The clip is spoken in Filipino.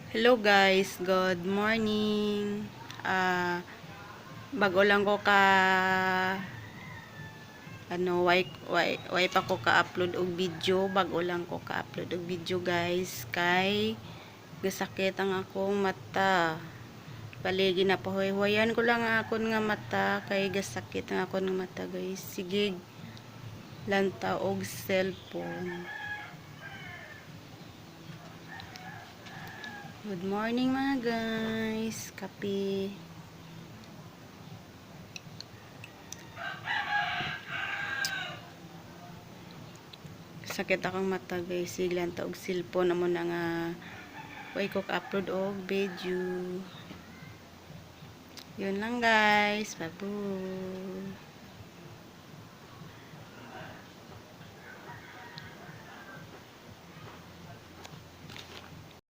Hello guys, good morning. Ah, bago lang ko ka why pa ko ka-upload og video, bago lang ko ka-upload og video guys, kay gasakit ang akong mata. Paligi na pahuy-huyan ko lang ang akon nga mata kay gasakit ang akon nga mata guys. Sige, lantaw og cellphone. Good morning mga guys. Kape. Sakit akong mata guys. Siglan ta og cellphone amo na nga way ko upload og video. Yun lang guys. Babu.